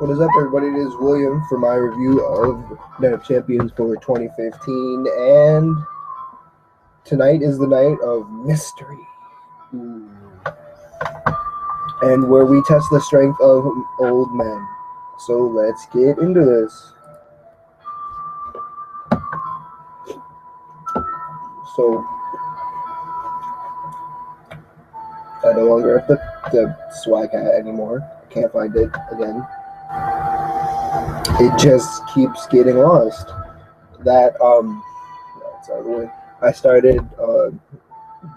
What is up, everybody? It is William for my review of Night of Champions for 2015, and tonight is the night of mystery. And where we test the strength of old men. So let's get into this. So I no longer have the swag hat anymore. I can't find it again. It just keeps getting lost. That's out of the way. I started,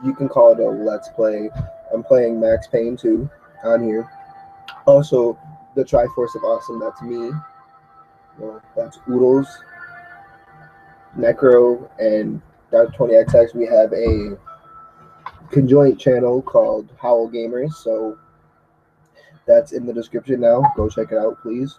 you can call it a Let's Play. I'm playing Max Payne 2 on here. Also, the Triforce of Awesome, that's me. That's Oodles, Necro, and Dark20XX. We have a conjoint channel called Howl Gamers, so that's in the description now. Go check it out, please.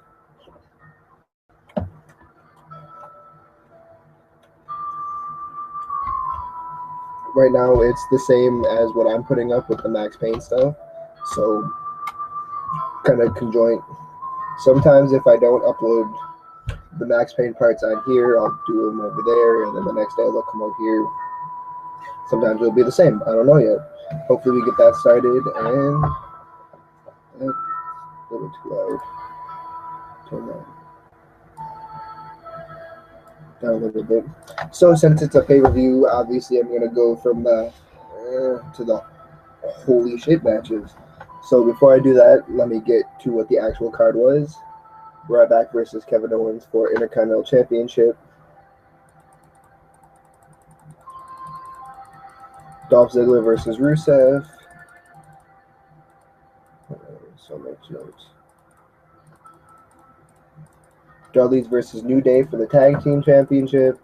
Right now, it's the same as what I'm putting up with the Max Payne stuff, so kind of conjoint. Sometimes if I don't upload the Max Payne parts on here, I'll do them over there, and then the next day I'll come out here. Sometimes it'll be the same. I don't know yet. Hopefully we get that started, and that's a little too loud. Turn that down a little bit. So since it's a pay-per-view, obviously I'm gonna go from the to the holy shit matches. So before I do that, let me get to what the actual card was. Ryback versus Kevin Owens for Intercontinental Championship. Dolph Ziggler versus Rusev. So much notes. Dudley's versus New Day for the Tag Team Championship.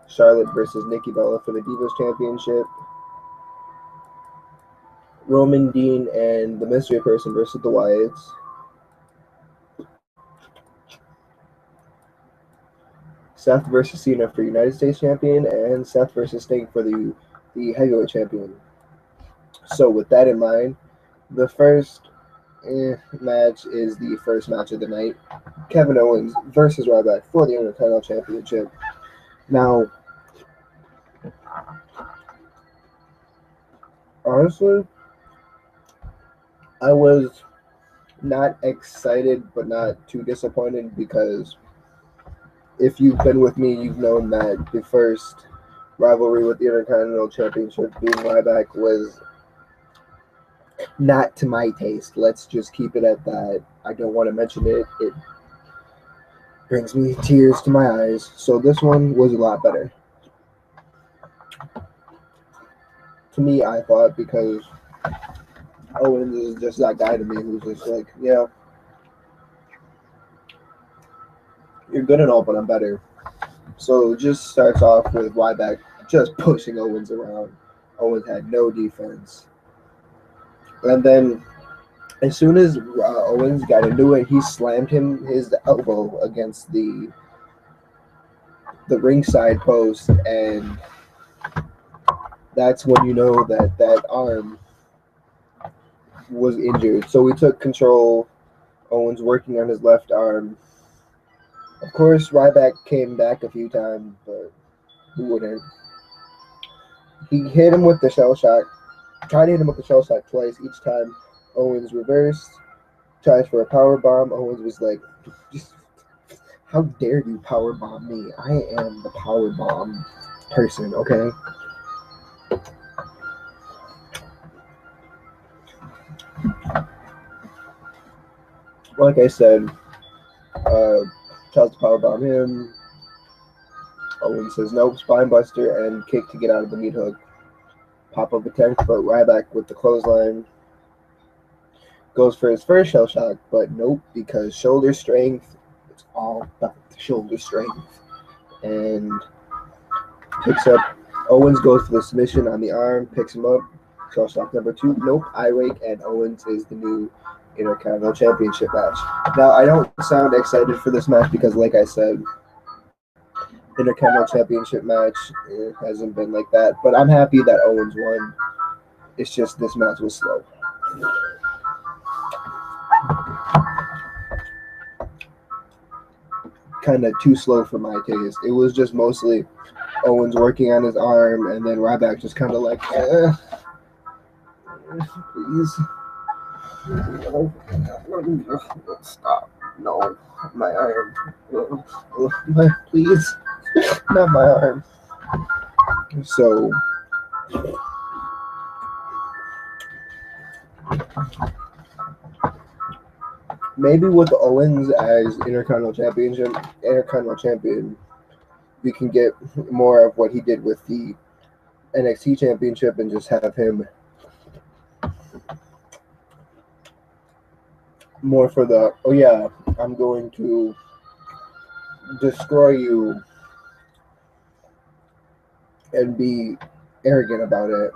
Charlotte versus Nikki Bella for the Divas Championship. Roman, Dean, and the Mystery Person versus the Wyatts. Seth versus Cena for United States Champion, and Seth versus Sting for the Heavyweight Champion. So with that in mind, the first match is the first match of the night. Kevin Owens versus Ryback for the Intercontinental Championship. Now, honestly, I was not excited but not too disappointed, because if you've been with me, you've known that the first rivalry with the Intercontinental Championship being Ryback was not to my taste. Let's just keep it at that. I don't want to mention it. It brings me tears to my eyes. So this one was a lot better. To me, I thought, because Owens is just that guy to me who's just like, yeah, you're good and all, but I'm better. So it just starts off with Ryback just pushing Owens around. Owens had no defense. And then as soon as Owens got into it, he slammed his elbow against the ringside post, and that's when you know that arm was injured. So we took control. Owens working on his left arm. Of course, Ryback came back a few times, but who wouldn't? He hit him with the shell shock. Tried to hit him with the shell shock twice. Each time, Owens reversed. Tries for a power bomb. Owens was like, just, how dare you power bomb me? I am the power bomb person, okay? Like I said, tries to powerbomb him. Owens says nope, spine buster, and kick to get out of the meat hook. Pop up attempt, but Ryback with the clothesline. Goes for his first shell shock, but nope, because shoulder strength. It's all about the shoulder strength. And picks up. Owens goes for the submission on the arm, picks him up. Shell shock number 2. Nope, eye rake, and Owens is the new Intercontinental Championship match. Now, I don't sound excited for this match because, like I said, Intercontinental Championship match, it hasn't been like that. But I'm happy that Owens won. It's just this match was slow. Kind of too slow for my taste. It was just mostly Owens working on his arm, and then Ryback just kind of like, please. No, stop. No, my arm. Please. Not my arm. So, maybe with Owens as Intercontinental Champion, we can get more of what he did with the NXT Championship and just have him more for the, oh yeah, I'm going to destroy you and be arrogant about it.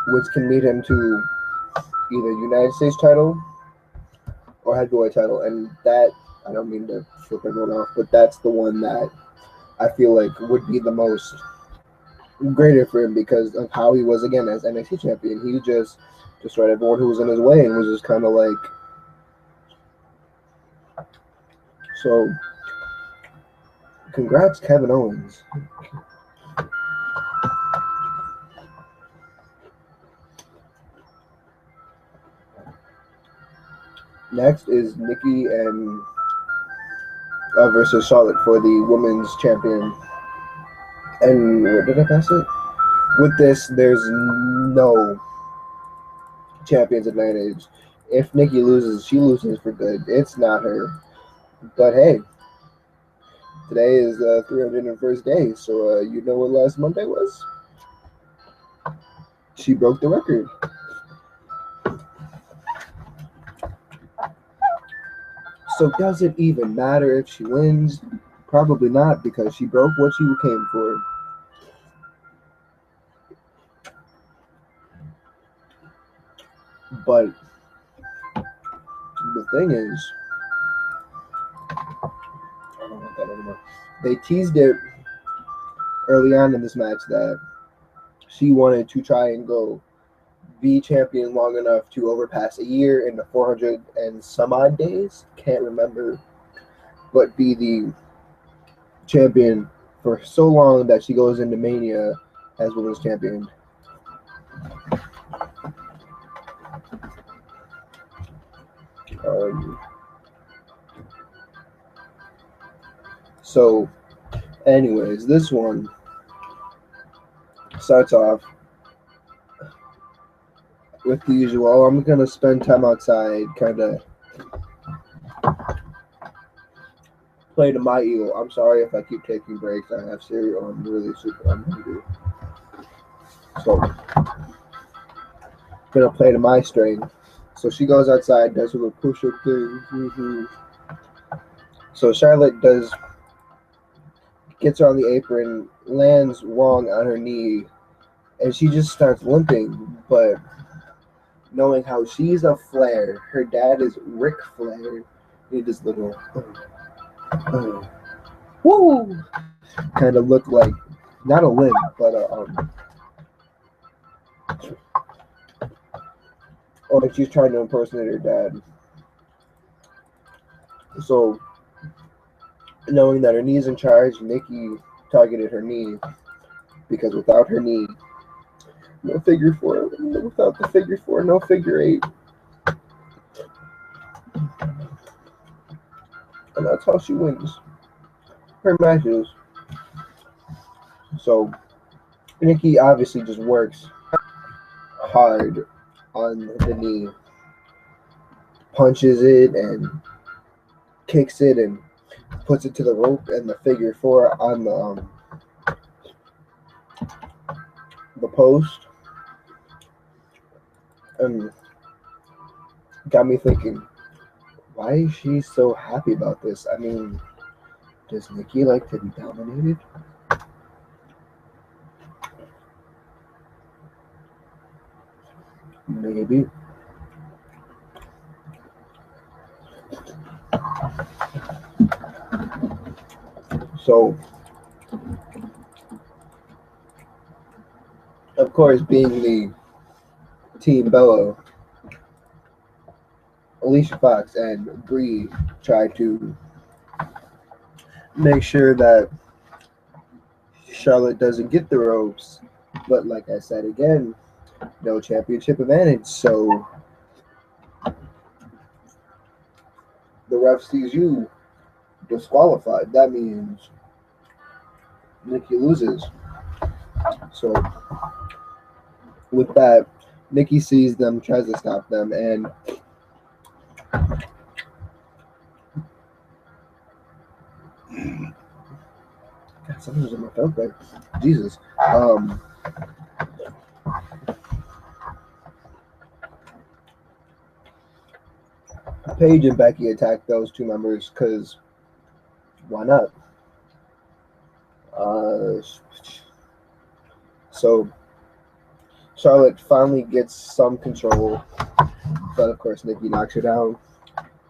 Which can lead him to either United States title or heavyweight title. And that, I don't mean to flip everyone off, but that's the one that I feel like would be the most greater for him because of how he was again as NXT champion. He just destroyed everyone who was in his way and was just kind of like. So, congrats, Kevin Owens. Next is Nikki and versus Charlotte for the women's champion. And where did I pass it? With this, there's no champion's advantage. If Nikki loses, she loses for good. It's not her. But hey, today is 301st day, so you know what last Monday was? She broke the record. So does it even matter if she wins? Probably not, because she broke what she came for. But the thing is, I don't want that anymore. They teased it early on in this match that she wanted to try and go be champion long enough to overpass a year in the 400 and some odd days. Can't remember. But be the champion for so long that she goes into Mania as women's champion. So, anyways, this one starts off with the usual, oh, I'm going to spend time outside, kind of play to my ego. I'm sorry if I keep taking breaks. I have cereal. I'm really super hungry. So, going to play to my strain. So she goes outside, does her push-up thing. Mm-hmm. So Charlotte gets her on the apron, lands wrong on her knee, and she just starts limping. But knowing how she's a Flair, her dad is Ric Flair, he just little woo, kind of looked like not a limp, but like she's trying to impersonate her dad. So knowing that her knee's in charge, Nikki targeted her knee because without her knee, no figure four. Without the figure four, no figure eight. And that's how she wins her matches. So Nikki obviously just works hard on the knee, punches it and kicks it and puts it to the rope and the figure four on the post. And got me thinking, why is she so happy about this? I mean, does Nikki like to be dominated? Maybe. So, of course, being the Team Bella, Alicia Fox and Brie try to make sure that Charlotte doesn't get the ropes. But like I said again, no championship advantage. So the ref sees you disqualified. That means Nikki loses. So with that, Nikki sees them, tries to stop them, and God, something's in my throat there. Jesus. Paige and Becky attack those two members because why not? So Charlotte finally gets some control, but of course Nikki knocks her down.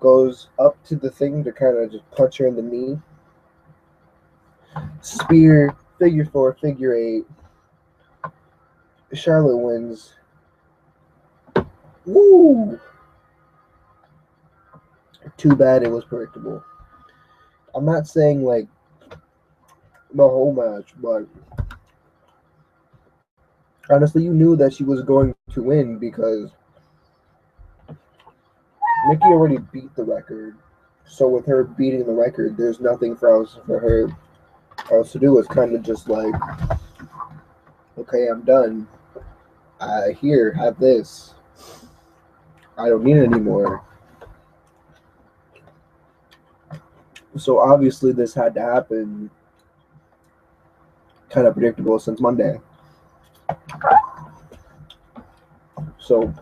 Goes up to the thing to kind of just punch her in the knee. Spear, figure four, figure eight. Charlotte wins. Woo! Too bad it was predictable. I'm not saying like the whole match, but honestly, you knew that she was going to win because Nikki already beat the record. So with her beating the record, there's nothing for her else to do. It's kind of just like, okay, I'm done. Here, have this. I don't need it anymore. So obviously this had to happen. Kind of predictable since Monday. So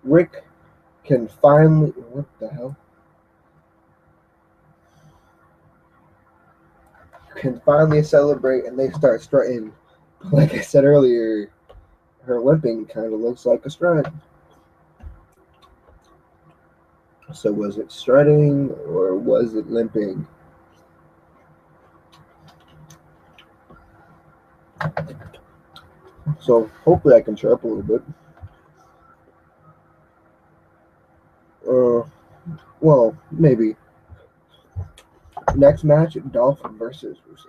Rick can finally, what the hell? Can finally celebrate, and they start strutting. Like I said earlier, her limping kind of looks like a strut. So was it strutting or was it limping? So hopefully I can cheer up a little bit. Well, maybe. Next match, Dolph versus Rusev.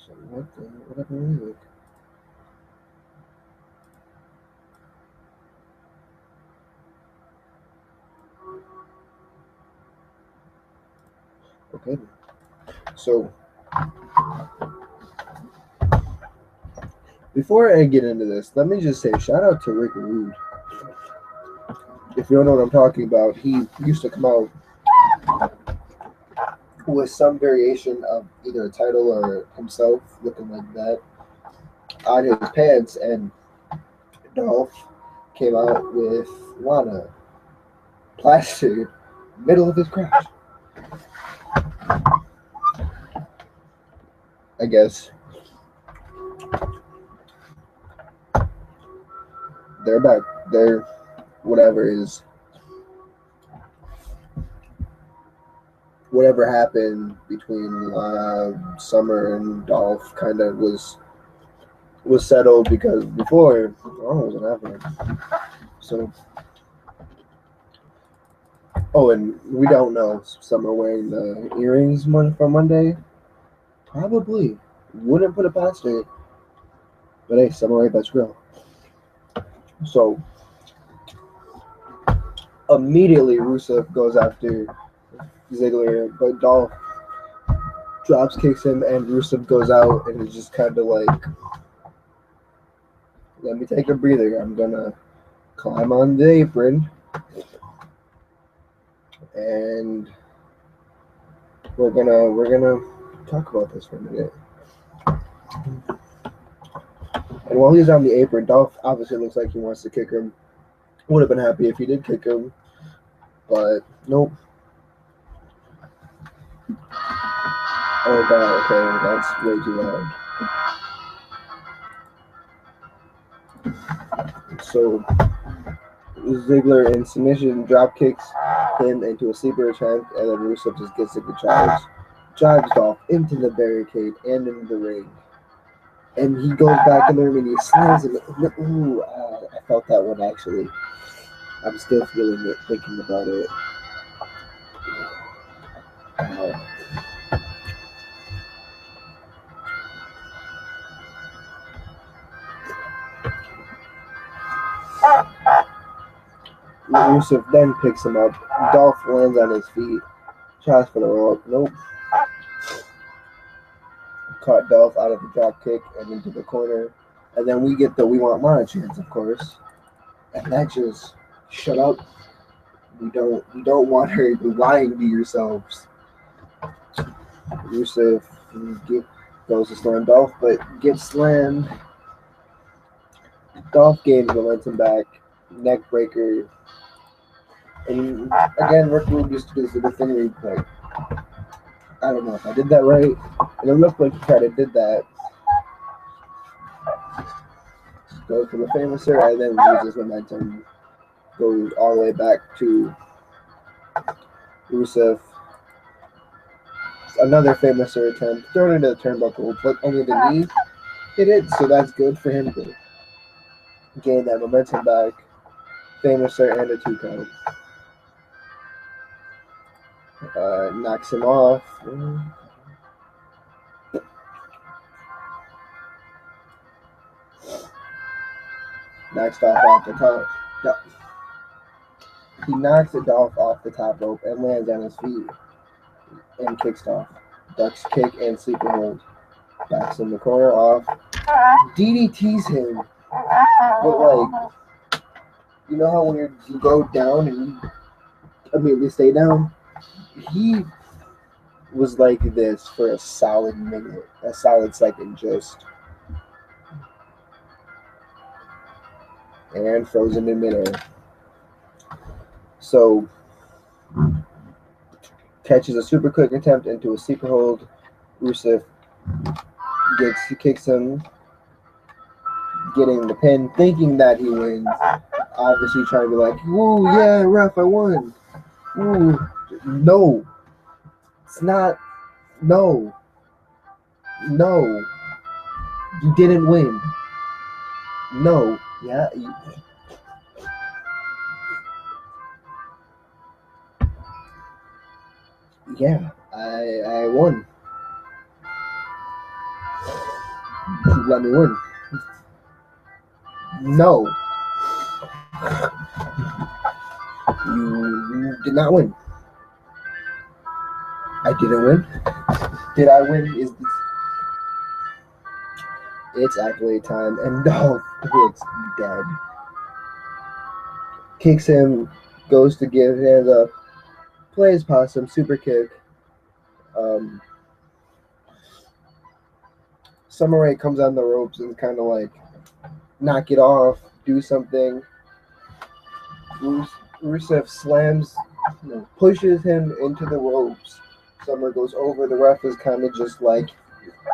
So what happened to music? Okay. So before I get into this, let me just say shout out to Rick Rude. If you don't know what I'm talking about, he used to come out with some variation of either a title or himself looking like that on his pants, and Dolph came out with Lana plastered middle of his crotch. I guess they're back. They're whatever happened between Summer and Dolph kind of was settled because before wasn't happening. So and we don't know Summer wearing the earrings from Monday. Probably wouldn't put it past it. But hey, Samurai Best Grill. So immediately Rusev goes after Ziggler, but Dolph drops kicks him, and Rusev goes out, and it's just kind of like, let me take a breather. I'm gonna climb on the apron, and we're gonna talk about this for a minute. And while he's on the apron, Dolph obviously looks like he wants to kick him. Would have been happy if he did kick him, but nope. Oh god, okay, that's way too loud. So Ziggler in submission drop kicks him into a sleeper attempt, and then Rusev just gets in the charge, drives Dolph into the barricade and into the ring. And he goes back in the ring and he slams him. Ooh, I felt that one actually. I'm still feeling it, thinking about it. Rusev then picks him up. Dolph lands on his feet. Tries for the rope. Nope. Caught Dolph out of the drop kick and into the corner. And then we get the "We Want Mana" chants, of course. And that just, shut up. We don't want her lying to yourselves. Rusev goes to slam Dolph, but gets slammed. Dolph gains momentum back. Neck breaker. And again, Rick Rude just does the thing where he, like, I don't know if I did that right. And it looked like he kind of did that. Goes for the famouser and then loses momentum. Goes all the way back to Rusev. Another famouser attempt. Thrown into the turnbuckle, but only the knee hit it, so that's good for him to gain that momentum back. Famouser and a 2 count. Knocks him off. Knocks Dolph off the top. No. He knocks the Dolph off the top rope and lands on his feet and kicks Dolph. Ducks kick and sleeper hold. Backs in the corner off. DDTs him. But like, you know how when you go down and you immediately stay down? He was like this for a solid minute, a solid second just. And frozen in midair. So, catches a super quick attempt into a sleeper hold. Rusev kicks him, getting the pin, thinking that he wins. Obviously trying to be like, "Woo, yeah, ref, I won." Ooh, no. It's not. No. No. You didn't win. No. Yeah. Yeah. I won. Let me win. No. You did not win. I didn't win. Did I win? It's accolade time, and Dolph hits dead. Kicks him, goes to give hands up, plays possum, super kick. Summer Rae comes on the ropes and kind of like, knock it off, do something. Rusev slams, pushes him into the ropes. Summer goes over. The ref is kind of just like,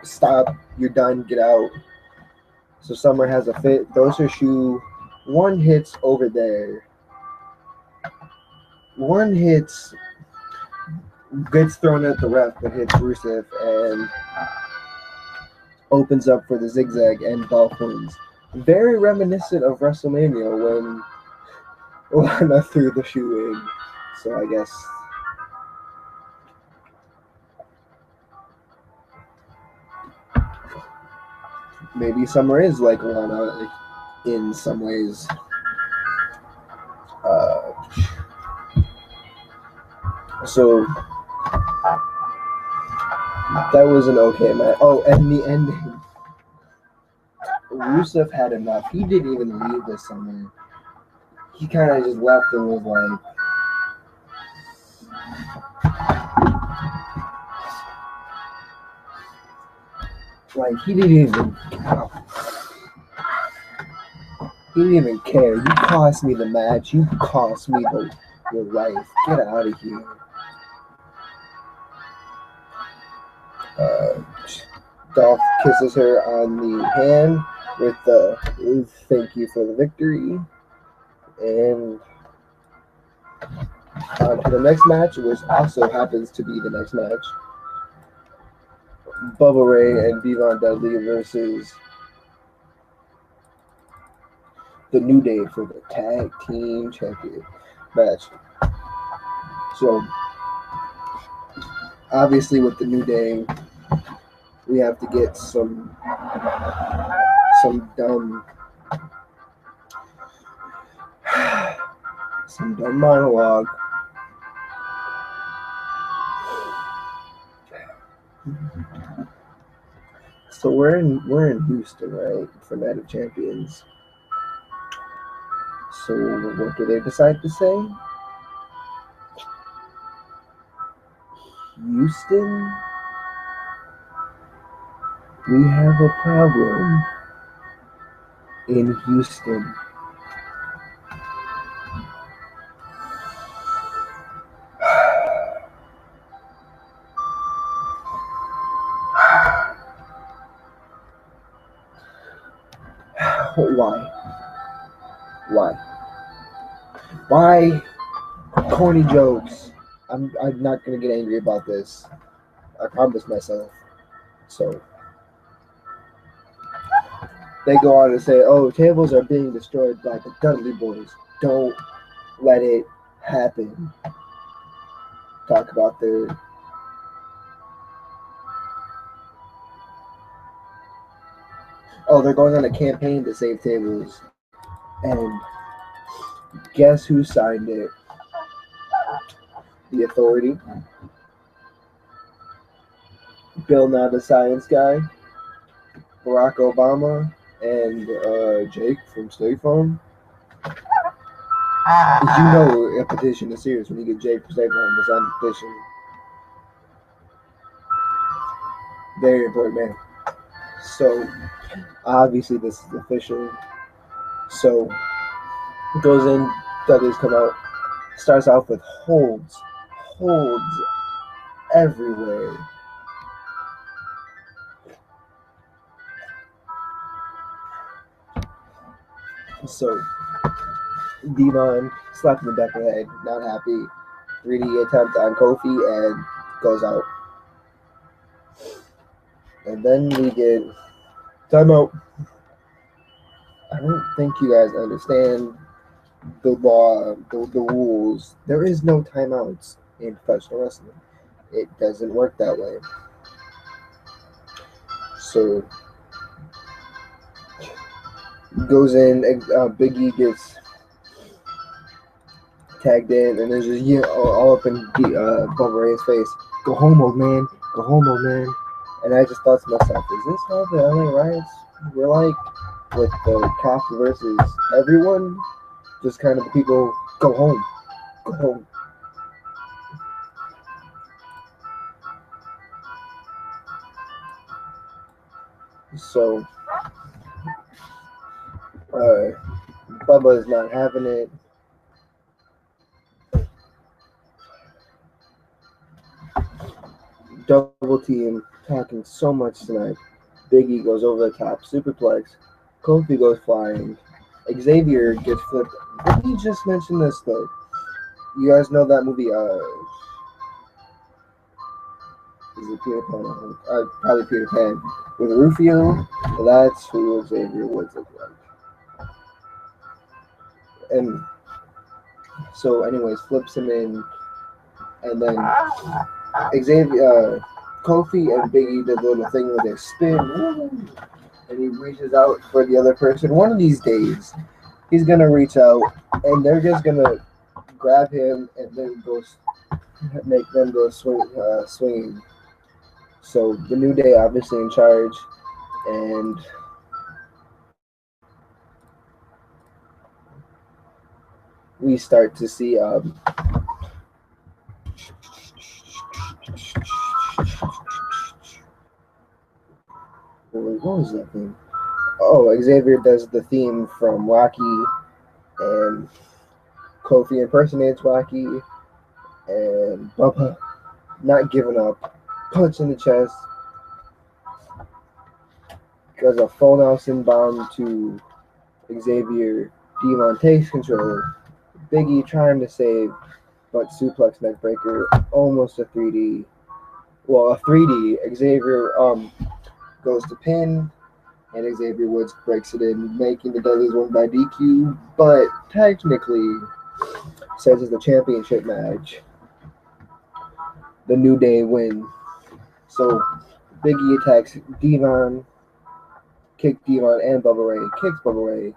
stop, you're done, get out. So Summer has a fit, throws her shoe. One hits over there. One hits, gets thrown at the ref, but hits Rusev and opens up for the zigzag, and Dolph wins. Very reminiscent of WrestleMania when Lana threw the shoe in. So I guess maybe Summer is like Lana in some ways. So that was an okay match. Oh, and the ending. Rusev had enough. He didn't even leave this Summer. He kind of just left and was like he didn't even. He didn't even care. You cost me the match. You cost me your life. Get out of here. Dolph kisses her on the hand, with thank you for the victory. And on to the next match, which also happens to be the next match. Bubba Ray and Devon Dudley versus the New Day for the Tag Team Champion match. So, obviously, with the New Day, we have to get some dumb monologue. So we're in Houston, right, for Night of Champions. So what do they decide to say? Houston, we have a problem in Houston. Why corny jokes? I'm not gonna get angry about this. I promised myself. So they go on to say, "Oh, tables are being destroyed by the Dudley Boys. Don't let it happen." Talk about their they're going on a campaign to save tables, and guess who signed it? The Authority. Bill Nye the Science Guy, Barack Obama, and Jake from State Farm. You know a petition is serious when you get Jake from State Farm to sign the petition. Very important man. So obviously this is official. So it goes in, Dudley's come out, starts off with holds everywhere. So Devon slapped in the back of the head, not happy. 3D attempt on Kofi and goes out. And then we get timeout. I don't think you guys understand the law, the rules. There is no timeouts in professional wrestling. It doesn't work that way. So goes in. Big E gets tagged in, and there's just all up in Bubba Ray's face. Go home, old man. Go home, old man. And I just thought to myself, is this how the LA riots were like with the cops versus everyone? Just kind of the people, go home. Go home. So, Bubba is not having it. Double team, talking so much tonight. Big E goes over the top, superplex. Kofi goes flying. Xavier gets flipped. Did he just mention this though? You guys know that movie? Is it Peter Pan? Probably Peter Pan with Rufio. That's who Xavier Woods looks like. And so, anyways, flips him in, and then Kofi and Big E did a little thing where they spin, and he reaches out for the other person. One of these days, he's gonna reach out, and they're just gonna grab him and then make them go swinging. So the New Day obviously in charge, and we start to see what was that thing? Oh, Xavier does the theme from Rocky, and Kofi impersonates Rocky, and Bubba not giving up, punch in the chest. does a full Nelson bomb to Xavier. Devon takes control. Biggie trying to save, but suplex neckbreaker, almost a 3D. Well, a 3D. Xavier goes to pin, and Xavier Woods breaks it in, making the Dudleys win by DQ. But technically, since it's the championship match, the New Day win. So Biggie attacks Devon, kicks Devon and Bubba Ray, kicks Bubba Ray.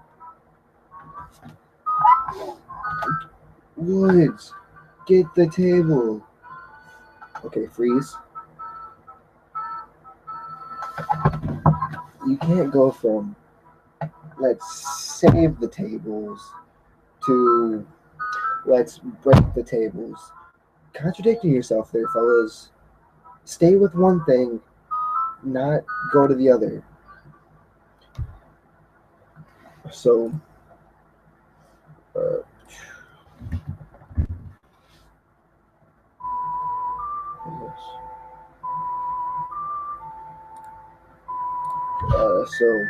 Woods, get the table. Okay, freeze. You can't go from let's save the tables to let's break the tables. Contradicting yourself there, fellas. Stay with one thing, not go to the other. So, so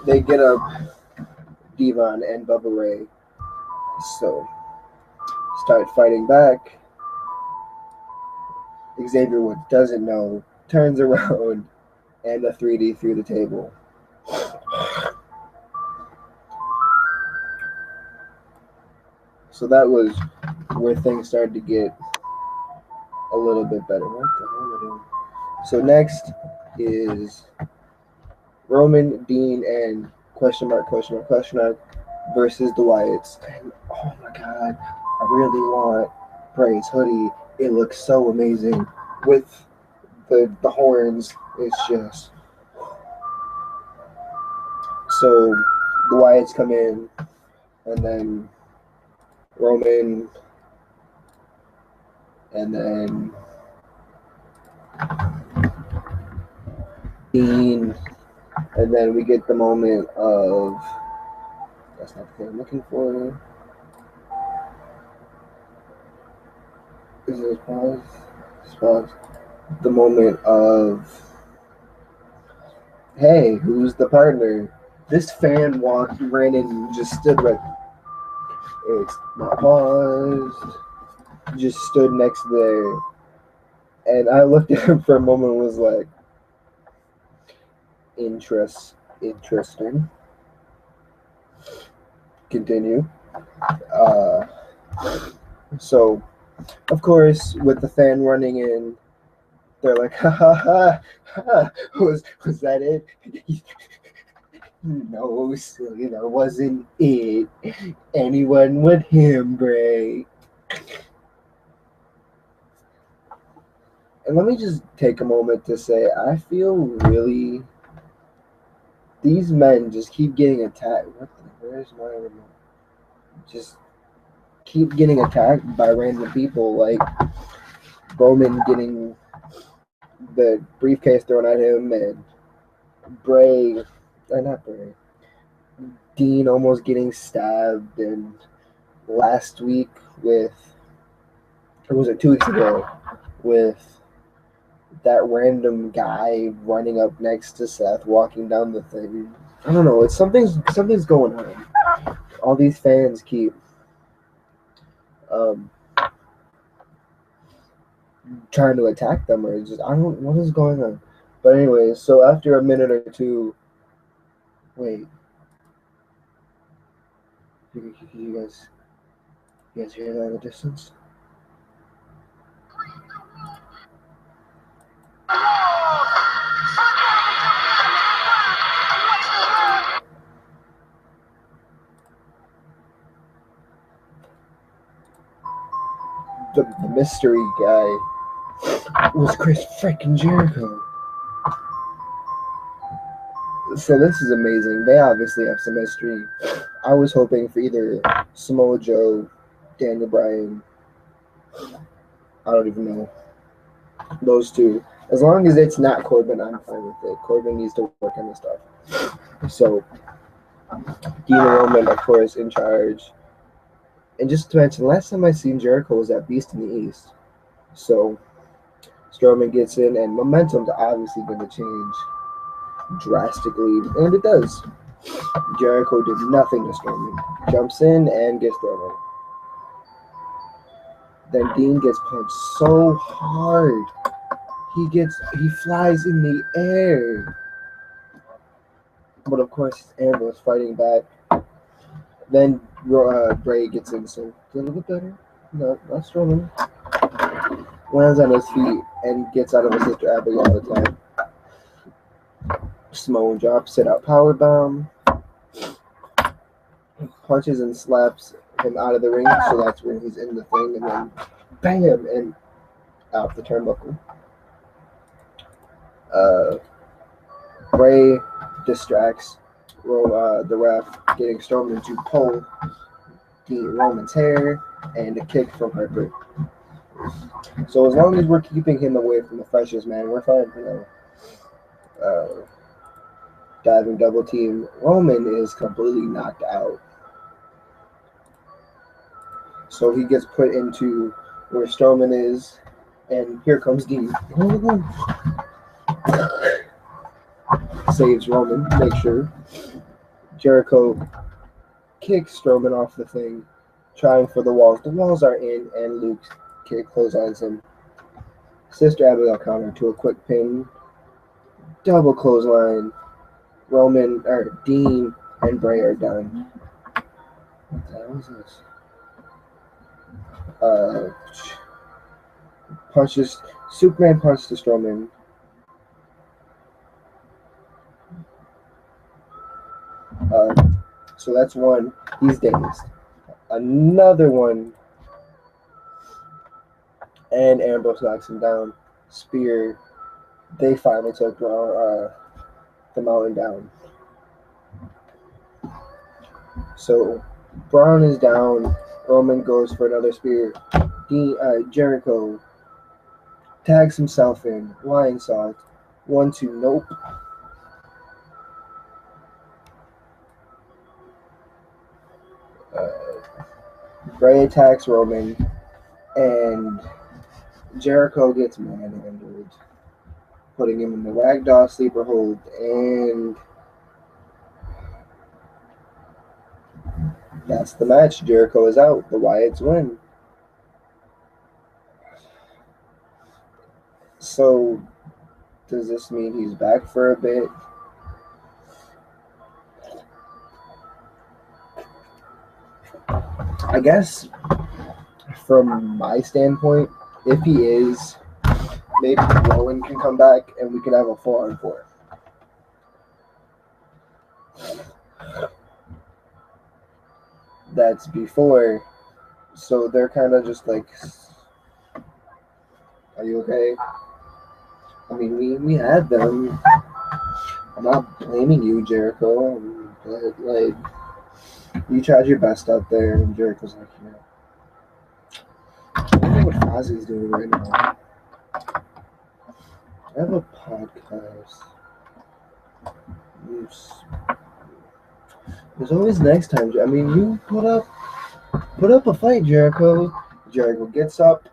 they get up Devon and Bubba Ray. So start fighting back. Xavier Woods doesn't know, turns around, and a 3D through the table. So that was where things started to get a little bit better. What the hell am I doing? So next is Roman, Dean, and question mark versus the Wyatts. And oh my god, I really want Bray's hoodie. It looks so amazing with the horns. It's just so the Wyatts come in, and then Roman, and then Dean, and then we get the moment of that's not the thing I'm looking for. Is it pause? The moment of hey, who's the partner? This fan ran in and just stood right. It's not paused. Just stood next to there, and I looked at him for a moment and was like, interesting. Continue. So, of course, with the fan running in, they're like, ha ha ha, ha. Was that it? No, silly, that wasn't it. Anyone with him, Bray. And let me just take a moment to say, I feel really. These men just keep getting attacked. Where's my remote? Just keep getting attacked by random people, like Roman getting the briefcase thrown at him, and not Bray, Dean almost getting stabbed, and last week or was it 2 weeks ago, with that random guy running up next to Seth, walking down the thing. I don't know. It's something's going on. All these fans keep trying to attack them, or just what is going on. But anyways, so after a minute or two, wait, you guys hear that in the distance? The mystery guy was Chris freaking Jericho. So this is amazing. They obviously have some mystery. I was hoping for either Samoa Joe, Daniel Bryan. I don't even know. Those two. As long as it's not Corbin, I'm fine with it. Corbin needs to work on this stuff. So Dean and Roman, of course, in charge. And just to mention, last time I seen Jericho was at Beast in the East. So Strowman gets in, and momentum's obviously going to change. drastically, and it does. Jericho did nothing to Strowman. Jumps in and gets thrown out. Then Dean gets punched so hard. He flies in the air. But of course, Ambrose fighting back. Then Bray gets in, so a little bit better. No, not Strowman. Lands on his feet and gets out of his Sister Abigail attack. Samoan drop, sit out powerbomb. Punches and slaps him out of the ring, so that's when he's in the thing, and then bam, and out the turnbuckle. Bray distracts the ref, getting Strowman to pull Roman's hair and a kick from Harper. So as long as we're keeping him away from the freshest man, we're fine. Diving double team. Roman is completely knocked out. So he gets put into where Strowman is, and here comes Dean. Saves Roman, make sure. Jericho kicks Strowman off the thing, trying for the walls. The walls are in, and Luke clotheslines him. Sister Abigail counter to a quick pin. Double clothesline. Dean and Bray are done. What the hell is this? Superman punches to Strowman. So that's one. He's dazed. Another one. And Ambrose knocks him down. Spear. They finally took the mountain down. So Braun is down. Roman goes for another spear. Jericho tags himself in. Lion Salt. 1-2. Nope. Bray attacks Roman, and Jericho gets manhandled, putting him in the ragdoll sleeper hold, and that's the match. Jericho is out. The Wyatts win. So, does this mean he's back for a bit? I guess, from my standpoint, if he is, maybe Rowan can come back and we can have a 4-on-4. That's before, so they're kind of just like, are you okay? I mean, we had them. I'm not blaming you, Jericho, but like, you tried your best out there, and Jericho's like, I don't know what Fozzie's doing right now. I have a podcast. There's always next time. I mean, you put up a fight, Jericho. Jericho gets up,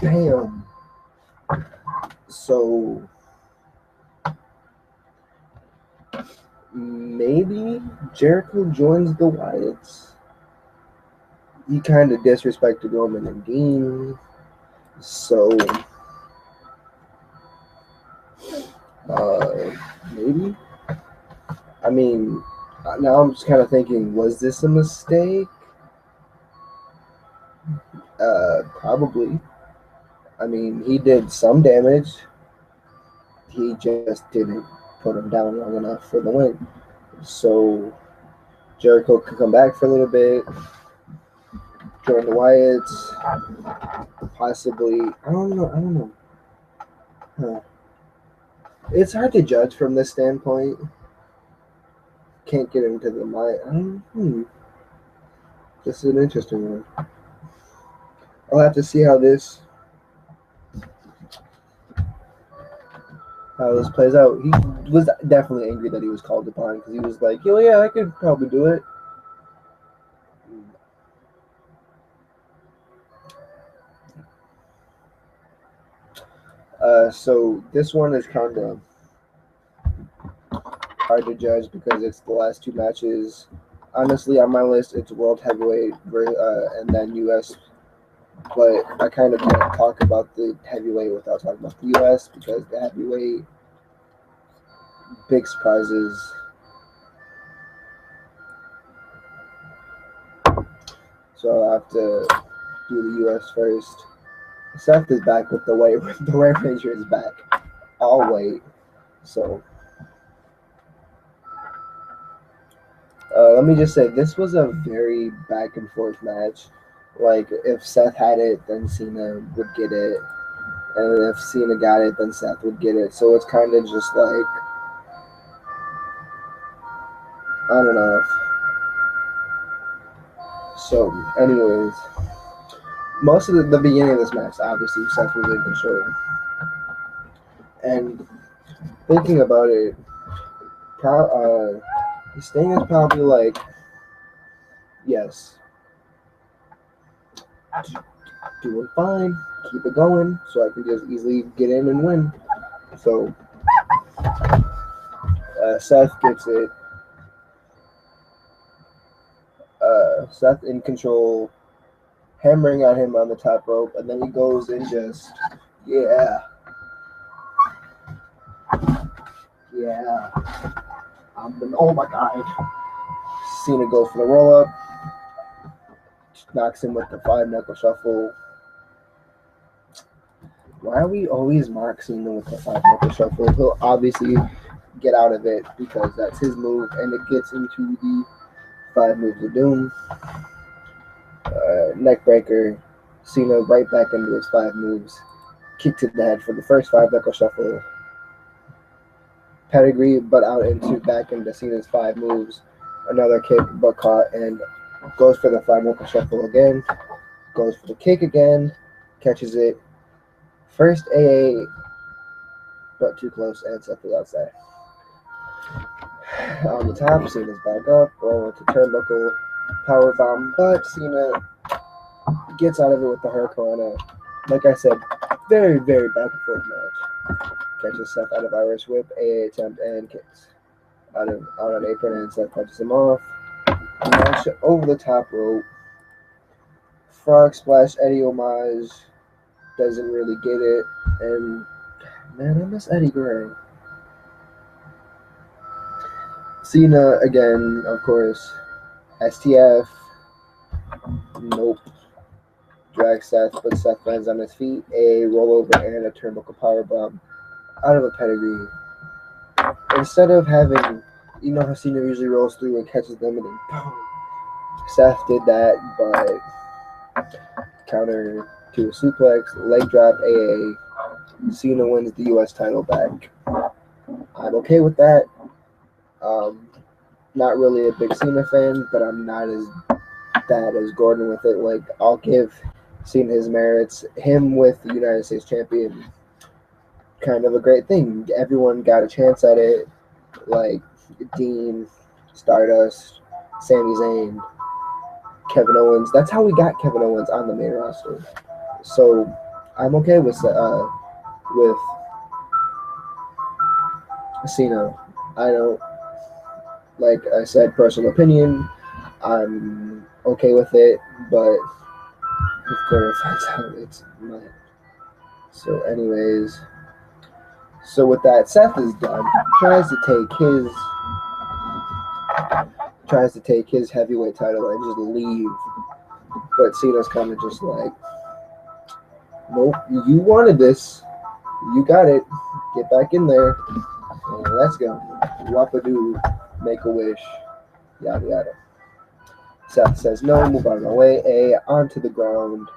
bam. So maybe Jericho joins the Wyatts. He kind of disrespected Roman and Dean, so maybe. I mean, now I'm just kind of thinking, was this a mistake? Probably. I mean, he did some damage. He just didn't put him down long enough for the win. So Jericho could come back for a little bit, join the Wyatts, possibly. I don't know. Huh. It's hard to judge from this standpoint. Can't get into the mind. This is an interesting one. I'll have to see how this plays out. He was definitely angry that he was called upon because he was like, "Oh yeah, I could probably do it." So this one is kind of hard to judge because it's the last two matches. Honestly, on my list, it's World Heavyweight and then U.S. But I kind of can't talk about the heavyweight without talking about the U.S. because the heavyweight, big surprises. So I'll have to do the U.S. first. Seth is back with the weight. The Weight Ranger is back. All weight. So let me just say, this was a very back and forth match. Like, if Seth had it, then Cena would get it. And if Cena got it, then Seth would get it. So it's kind of just like on and off. So, anyways, most of the beginning of this match, obviously, Seth was in control. And thinking about it, Sting is probably like, yes, doing fine, keep it going, so I can just easily get in and win. So Seth gets it. Seth in control, hammering at him on the top rope, and then he goes and just, yeah. Oh my God. Cena goes for the roll up, knocks him with the 5-knuckle shuffle. Why are we always mock Cena with the 5-knuckle shuffle? He'll obviously get out of it because that's his move, and it gets into the 5 moves of doom. Neckbreaker, Cena right back into his 5 moves. Kick to the head for the first 5-knuckle shuffle. Pedigree, but out into back into Cena's 5 moves. Another kick, but caught, and goes for the 5-knuckle shuffle again. Goes for the kick again. Catches it. First AA, but too close, and Seth is outside. On the top, Cena's back up, rolling to turnbuckle, powerbomb, but Cena gets out of it with the Hurricanrana. Like I said, very, very back and forth match. Catches Seth out of Irish whip, AA attempt, and kicks. Out on apron, and Seth touches him off. Launch over the top rope. Frog splash, Eddie homage. Doesn't really get it. And, man, I miss Eddie Gray. Cena, again, of course. STF. Nope. Drag Seth, but Seth lands on his feet. A rollover and a turnbuckle powerbomb out of a pedigree. Instead of having, you know how Cena usually rolls through and catches them and then boom. Seth did that, but counter to a suplex, leg drop, AA. Cena wins the U.S. title back. I'm okay with that. Not really a big Cena fan, but I'm not as bad as Gordon with it. Like, I'll give Cena his merits. Him with the United States champion, kind of a great thing. Everyone got a chance at it. Like Dean, Stardust, Sami Zayn, Kevin Owens. That's how we got Kevin Owens on the main roster. So I'm okay with Cena. I don't, like I said, personal opinion. I'm okay with it, but if Gordon finds out, it's mine. So, anyways, so with that, Seth is done. Tries to take his heavyweight title and just leave, but Cena's kind of just like, nope, you wanted this, you got it, get back in there, and let's go. Wapadoo, make a wish, yada yada. Seth says no, move out of my way, A onto the ground,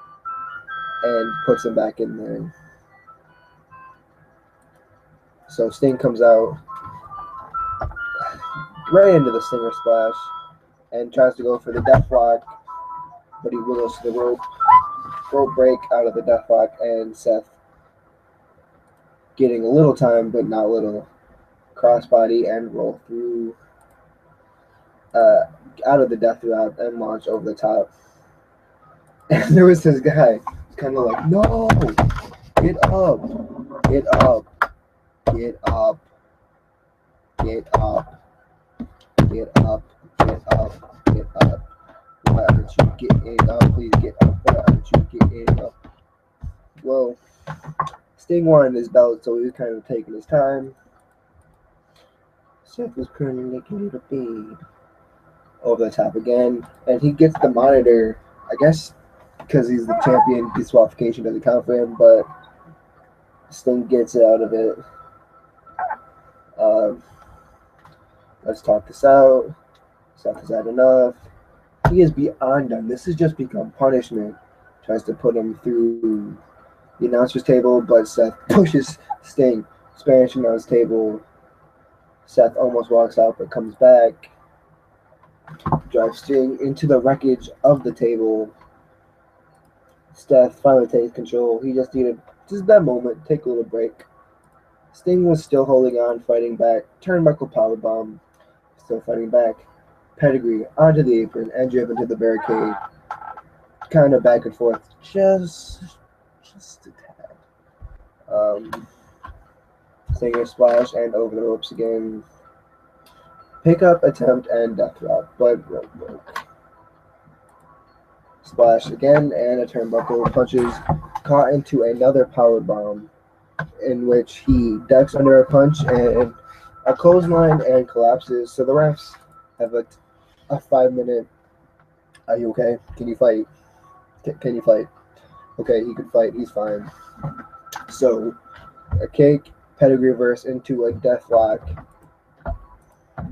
and puts him back in there. So Sting comes out right into the Stinger Splash and tries to go for the Deathlock, but he wiggles to the rope break out of the Deathlock, and Seth getting a little time, but not little. Crossbody and roll through out of the Death Drop and launch over the top. And there was this guy kind of like, no, get up, get up, get up, get up. Get up, get up, get up. Why aren't you getting up? Please get up. Why aren't you getting up? Well, Sting wanted his belt, so he was kind of taking his time. Seth was currently like a little babe. Over the top again, and he gets the monitor, I guess, because he's the champion. Disqualification doesn't count for him, but Sting gets it out of it. Let's talk this out. Seth has had enough. He is beyond done. This has just become punishment. Tries to put him through the announcer's table, but Seth pushes Sting. Spanish announce table. Seth almost walks out, but comes back. Drives Sting into the wreckage of the table. Seth finally takes control. He just needed just that moment, take a little break. Sting was still holding on, fighting back. Turnbuckle powerbomb, still fighting back. Pedigree onto the apron and driven to the barricade. Kind of back and forth, just a tad. Stinger splash and over the ropes again. Pickup attempt and death drop, but rope broke. Splash again and a turnbuckle, punches caught into another power bomb, in which he ducks under a punch and a clothesline and collapses. So the refs have a 5-minute. Are you okay? Can you fight? Can you fight? Okay, he can fight. He's fine. So a kick, Pedigree reverse into a deathlock.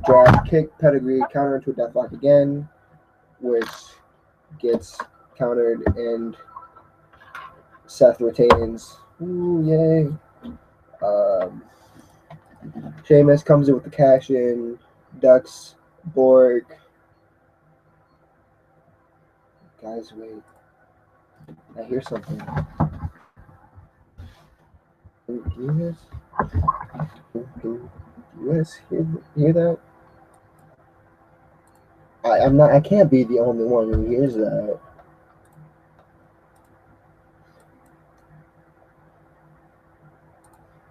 Drop kick, Pedigree counter into a deathlock again, which gets countered and Seth retains. Ooh, yay. Sheamus comes in with the cash in, ducks Borg. Guys, wait. I hear something. Do you guys hear that? I can't be the only one who hears that.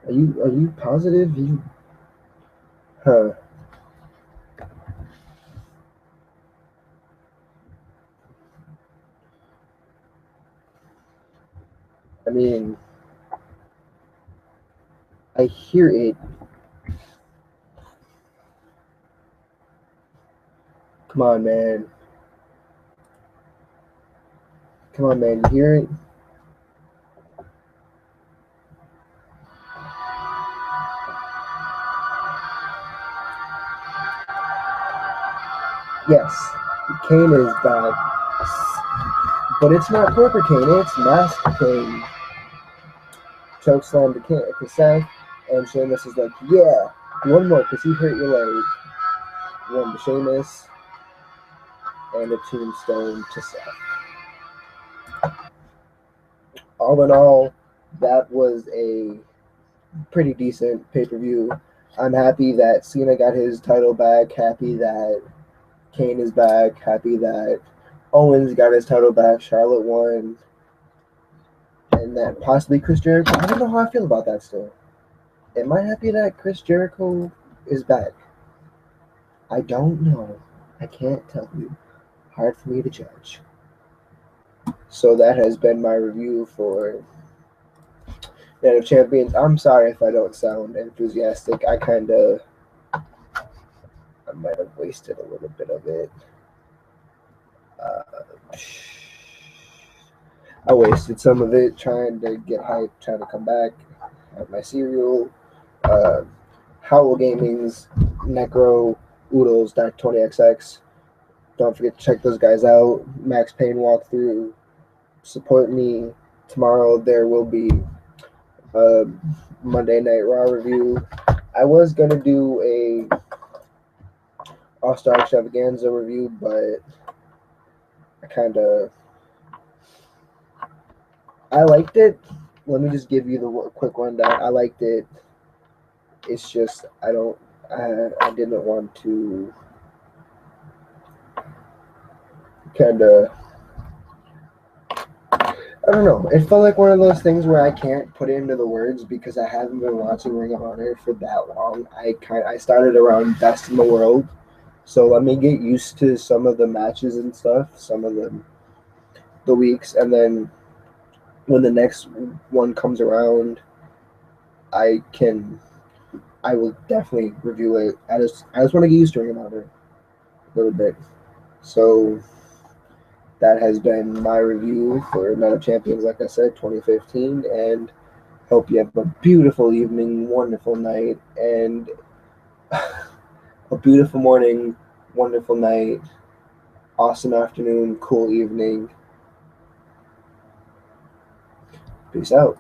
Are you positive? Huh. I mean, I hear it. Come on, man. Come on, man. You hear it? Yes, Kane is back. But it's not corporate Kane, it's Mask Kane. Chokeslam to Seth, and Sheamus is like, yeah, one more, because he hurt your leg. One to Sheamus, and a tombstone to Seth. All in all, that was a pretty decent pay-per-view. I'm happy that Cena got his title back, happy that Kane is back, happy that Owens got his title back, Charlotte won, and that possibly Chris Jericho. I don't know how I feel about that still. Am I happy that Chris Jericho is back? I don't know. I can't tell you. Hard for me to judge. So that has been my review for Night of Champions. I'm sorry if I don't sound enthusiastic. I might have wasted a little bit of it. I wasted some of it trying to get hyped, trying to come back, have my cereal. Howl Gaming's Necro Oodles 20XX. Don't forget to check those guys out. Max Payne walkthrough. Support me. Tomorrow there will be a Monday Night Raw review. I was going to do a All-Star Extravaganza review, but I liked it. Let me just give you the quick rundown. I liked it. It's just I didn't want to I don't know. It felt like one of those things where I can't put it into the words because I haven't been watching Ring of Honor for that long. I started around Best in the World, So let me get used to some of the matches and stuff, some of the weeks, and then when the next one comes around, I can I will definitely review it. I just want to get used to Ring of Honor a little bit. So that has been my review for Night of Champions, like I said, 2015, and hope you have a beautiful evening, wonderful night, and a beautiful morning, wonderful night, awesome afternoon, cool evening. Peace out.